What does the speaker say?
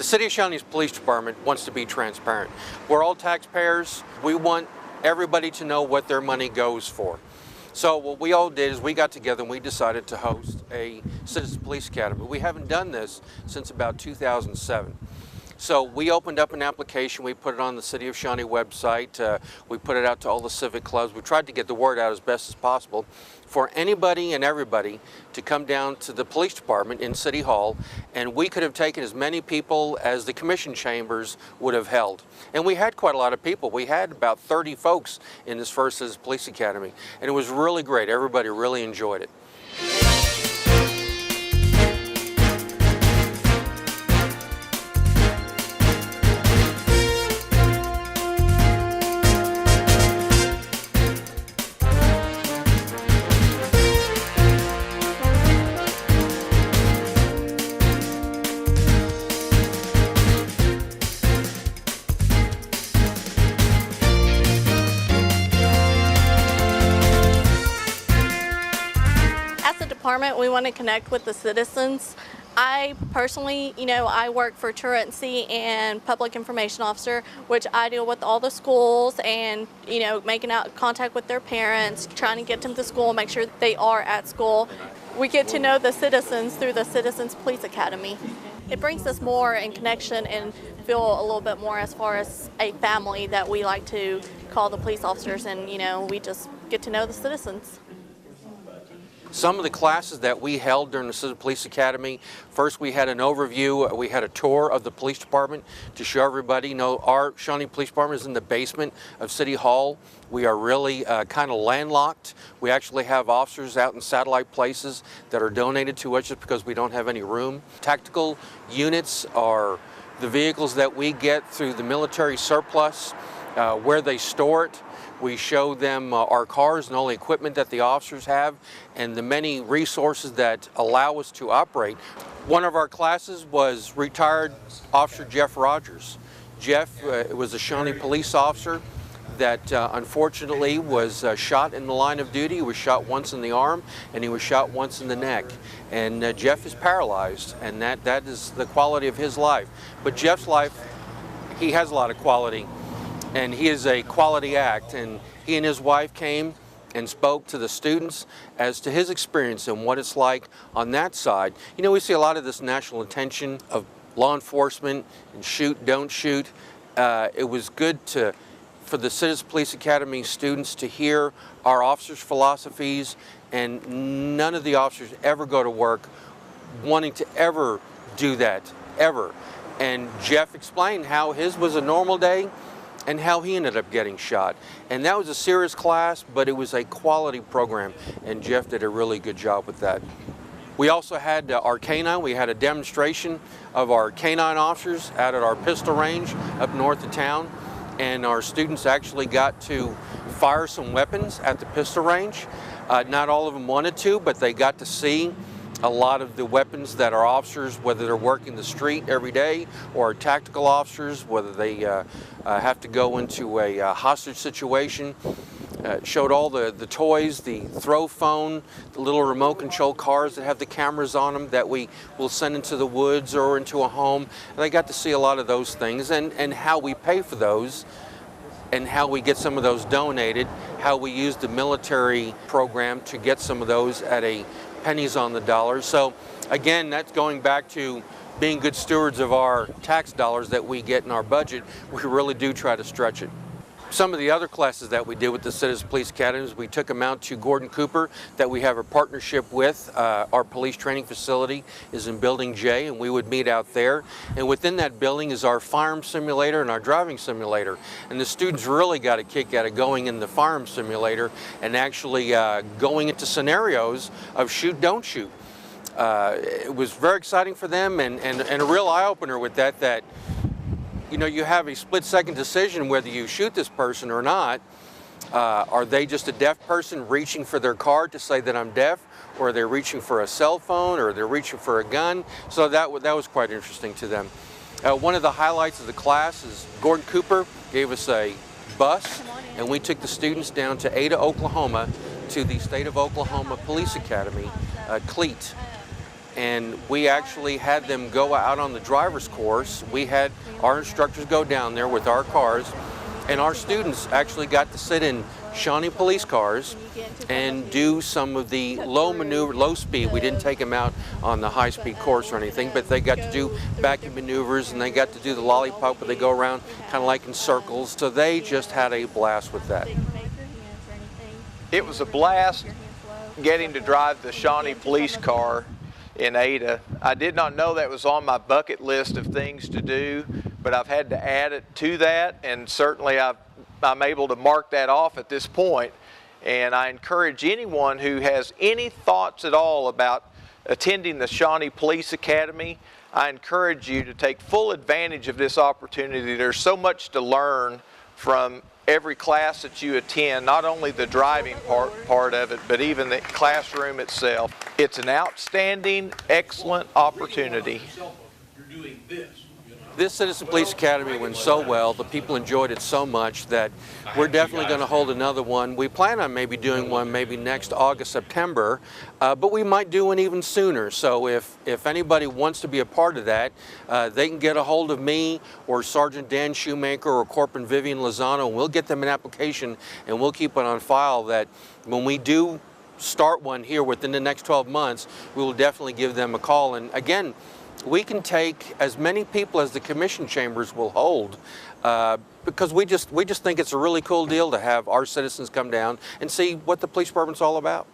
The City of Shawnee Police Department wants to be transparent. We're all taxpayers. We want everybody to know what their money goes for. So what we all did is we got together and we decided to host a Citizens Police Academy. We haven't done this since about 2007. So we opened up an application, we put it on the City of Shawnee website, we put it out to all the civic clubs. We tried to get the word out as best as possible for anybody and everybody to come down to the police department in City Hall, and we could have taken as many people as the commission chambers would have held. And we had quite a lot of people. We had about 30 folks in this first Citizens Police Academy, and it was really great. Everybody really enjoyed it. We want to connect with the citizens. I personally, I work for truancy and public information officer, which I deal with all the schools and, making out contact with their parents, trying to get them to school, make sure they are at school. We get to know the citizens through the Citizens Police Academy. It brings us more in connection and feel a little bit more as far as a family that we like to call the police officers, and, we just get to know the citizens. Some of the classes that we held during the Citizens Police Academy, first we had an overview, we had a tour of the police department to show everybody, our Shawnee Police Department is in the basement of City Hall. We are really kind of landlocked. We actually have officers out in satellite places that are donated to us just because we don't have any room. Tactical units are the vehicles that we get through the military surplus, where they store it. We show them our cars and all the equipment that the officers have and the many resources that allow us to operate. One of our classes was retired Officer Jeff Rogers. Jeff was a Shawnee police officer that unfortunately was shot in the line of duty. He was shot once in the arm and he was shot once in the neck. And Jeff is paralyzed, and that is the quality of his life. But Jeff's life, he has a lot of quality. And he is a quality act, and he and his wife came and spoke to the students as to his experience and what it's like on that side. We see a lot of this national attention of law enforcement and shoot, don't shoot. It was good for the Citizens Police Academy students to hear our officers' philosophies, and none of the officers ever go to work wanting to ever do that, ever. And Jeff explained how his was a normal day and how he ended up getting shot. And that was a serious class, but it was a quality program, and Jeff did a really good job with that. We also had our canine. We had a demonstration of our canine officers out at our pistol range up north of town, and our students actually got to fire some weapons at the pistol range. Not all of them wanted to, but they got to see a lot of the weapons that our officers, whether they're working the street every day or our tactical officers, whether they have to go into a hostage situation. Showed all the toys, the throw phone, the little remote control cars that have the cameras on them that we will send into the woods or into a home. And they got to see a lot of those things and how we pay for those and how we get some of those donated, how we use the military program to get some of those at a pennies on the dollar. So again, that's going back to being good stewards of our tax dollars that we get in our budget. We really do try to stretch it. Some of the other classes that we did with the Citizens Police Academies, we took them out to Gordon Cooper that we have a partnership with. Our police training facility is in Building J, and we would meet out there. And within that building is our firearm simulator and our driving simulator. And the students really got a kick out of going in the firearm simulator and actually going into scenarios of shoot, don't shoot. It was very exciting for them and a real eye-opener with that you have a split-second decision whether you shoot this person or not. Are they just a deaf person reaching for their card to say that I'm deaf, or are they reaching for a cell phone, or they're reaching for a gun? So that was quite interesting to them. One of the highlights of the class is Gordon Cooper gave us a bus, and we took the students down to Ada, Oklahoma, to the State of Oklahoma Police Academy, CLEAT. and we actually had them go out on the driver's course. We had our instructors go down there with our cars, and our students actually got to sit in Shawnee Police cars and do some of the low speed. We didn't take them out on the high speed course or anything, but they got to do backing maneuvers, and they got to do the lollipop where they go around kind of like in circles. So they just had a blast with that. It was a blast getting to drive the Shawnee Police car in Ada. I did not know that was on my bucket list of things to do, but I've had to add it to that, and certainly I'm able to mark that off at this point. And I encourage anyone who has any thoughts at all about attending the Shawnee Police Academy, I encourage you to take full advantage of this opportunity. There's so much to learn from every class that you attend, not only the driving part of it, but even the classroom itself. It's an outstanding, excellent opportunity. This Citizen Police Academy went so well, the people enjoyed it so much that we're definitely going to hold another one. We plan on maybe doing one maybe next August, September, but we might do one even sooner. So if anybody wants to be a part of that, they can get a hold of me or Sergeant Dan Shoemaker or Corporal Vivian Lozano, and we'll get them an application and we'll keep it on file that when we do start one here within the next 12 months, we will definitely give them a call. And again, we can take as many people as the commission chambers will hold because we just think it's a really cool deal to have our citizens come down and see what the police department's all about.